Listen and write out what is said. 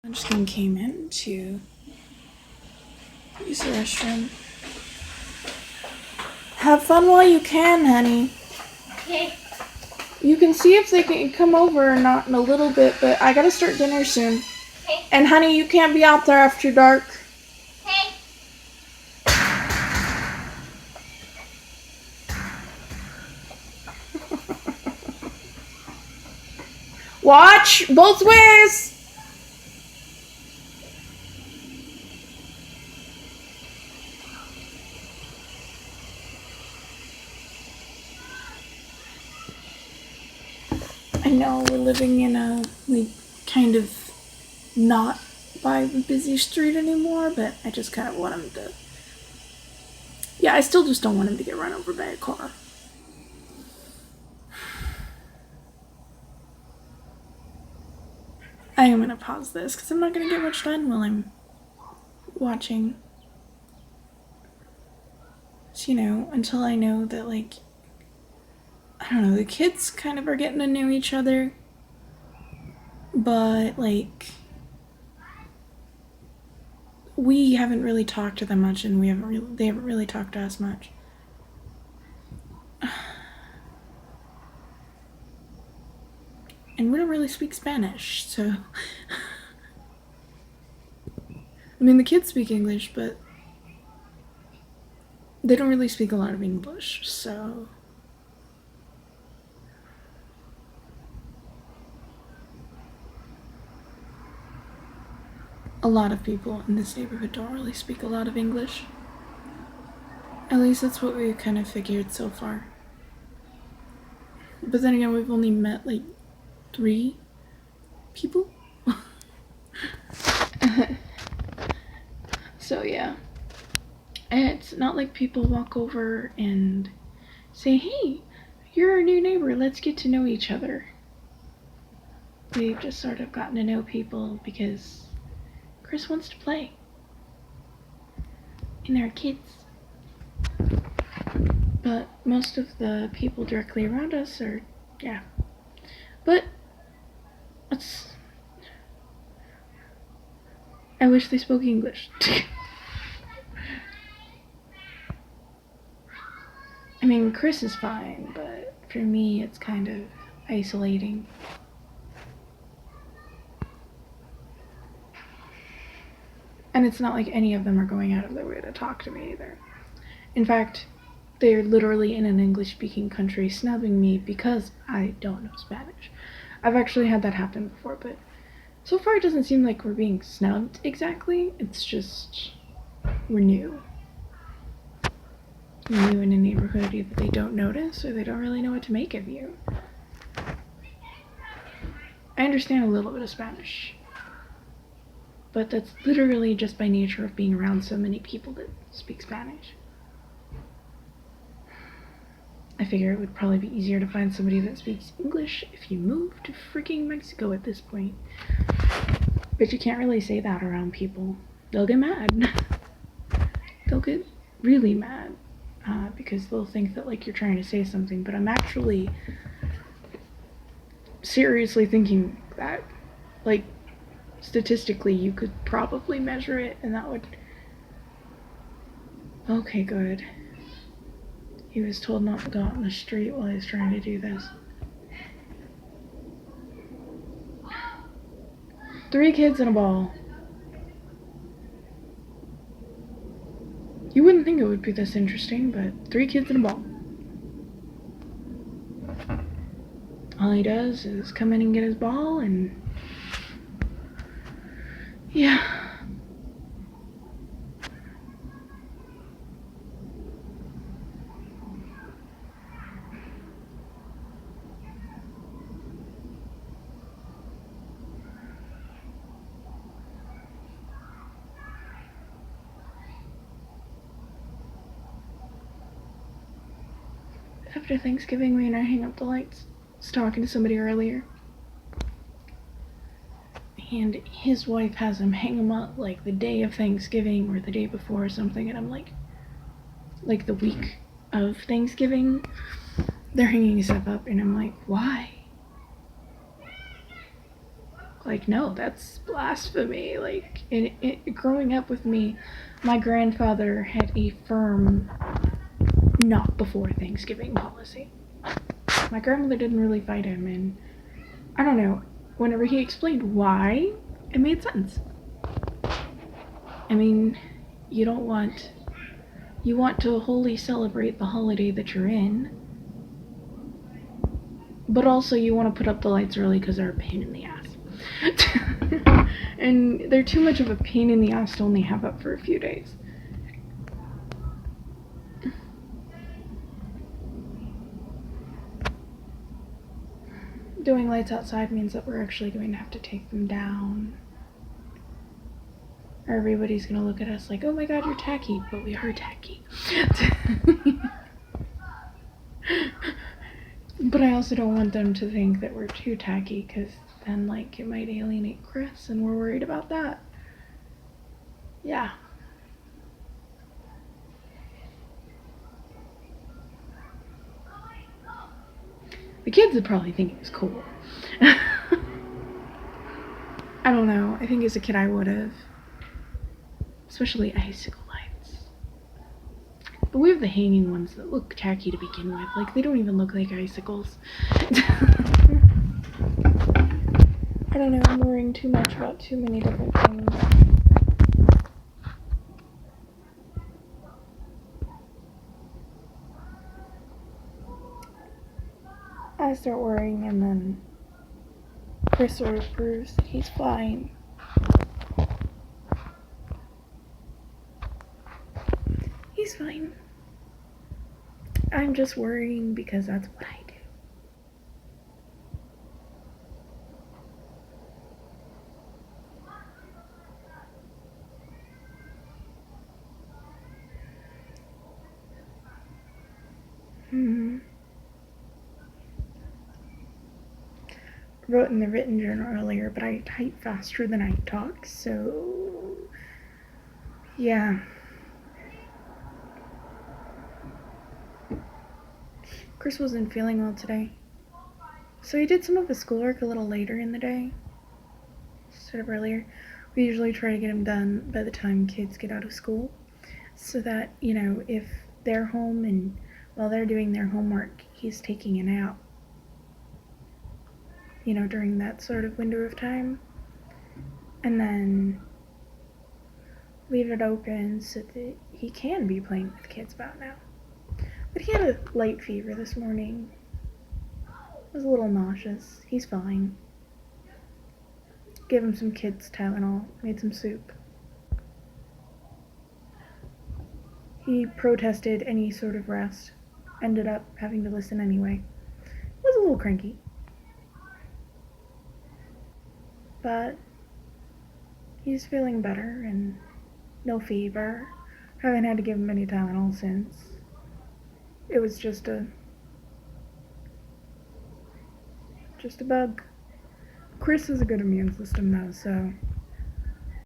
I just came in to use the restroom. Have fun while you can, honey. Okay. You can see if they can come over or not in a little bit, but I gotta start dinner soon. Okay. And honey, you can't be out there after dark. Okay. Watch both ways! I know we're living in a, kind of not by the busy street anymore, but I just kind of want him to... Yeah, I still just don't want him to get run over by a car. I am going to pause this because I'm not going to get much done while I'm watching. So, until I know that, I don't know, the kids kind of are getting to know each other, but, we haven't really talked to them much, and they haven't really talked to us much. And we don't really speak Spanish, so... I mean, the kids speak English, but they don't really speak a lot of English, so... A lot of people in this neighborhood don't really speak a lot of English. At least that's what we kind of figured so far. But then again, we've only met, 3 people. So, yeah. It's not like people walk over and say, hey, you're our new neighbor, let's get to know each other. We've just sort of gotten to know people because Chris wants to play. And they're kids. But most of the people directly around us are, yeah. But, I wish they spoke English. I mean, Chris is fine, but for me, it's kind of isolating. And it's not like any of them are going out of their way to talk to me either. In fact, they're literally in an English-speaking country snubbing me because I don't know Spanish. I've actually had that happen before, but so far it doesn't seem like we're being snubbed exactly. It's just we're new. We're new in a neighborhood, either they don't notice or they don't really know what to make of you. I understand a little bit of Spanish, but that's literally just by nature of being around so many people that speak Spanish. I figure it would probably be easier to find somebody that speaks English if you move to freaking Mexico at this point. But you can't really say that around people. They'll get mad. They'll get really mad because they'll think that you're trying to say something, but I'm actually seriously thinking that statistically you could probably measure it and that would... Okay, good. He was told not to go out in the street while he was trying to do this. 3 kids and a ball. You wouldn't think it would be this interesting, but 3 kids and a ball. All he does is come in and get his ball and... yeah. After Thanksgiving, me and I hang up the lights. I was talking to somebody earlier. And his wife has him hang them up the day of Thanksgiving or the day before or something. And I'm like the week of Thanksgiving, they're hanging stuff up. And I'm like, why? Like, no, that's blasphemy. Like, growing up with me, my grandfather had a firm not before Thanksgiving policy. My grandmother didn't really fight him, and I don't know, whenever he explained why, it made sense. I mean, you want to wholly celebrate the holiday that you're in, but also you want to put up the lights early because they're a pain in the ass. And they're too much of a pain in the ass to only have up for a few days. Doing lights outside means that we're actually going to have to take them down. Or everybody's going to look at us like, oh my god, you're tacky, but we are tacky. But I also don't want them to think that we're too tacky, because then, like, it might alienate Chris, and we're worried about that. Yeah. The kids would probably think it was cool. I don't know. I think as a kid I would have. Especially icicle lights. But we have the hanging ones that look tacky to begin with. Like, they don't even look like icicles. I don't know, I'm worrying too much about too many different things. I start worrying, and then Chris sort of proves that he's fine. He's fine. I'm just worrying because that's what I do. Wrote in the written journal earlier, but I type faster than I talk, so yeah. Chris wasn't feeling well today, so he did some of his schoolwork a little later in the day instead of earlier. We usually try to get him done by the time kids get out of school, so that, you know, if they're home and while they're doing their homework, he's taking a nap, you know, during that sort of window of time, and then leave it open so that he can be playing with kids about now. But he had a light fever this morning. Was a little nauseous. He's fine. Gave him some kids' Tylenol. Made some soup. He protested any sort of rest. Ended up having to listen anyway. Was a little cranky. But he's feeling better and no fever. Haven't had to give him any Tylenol since. It was just a bug. Chris has a good immune system though, so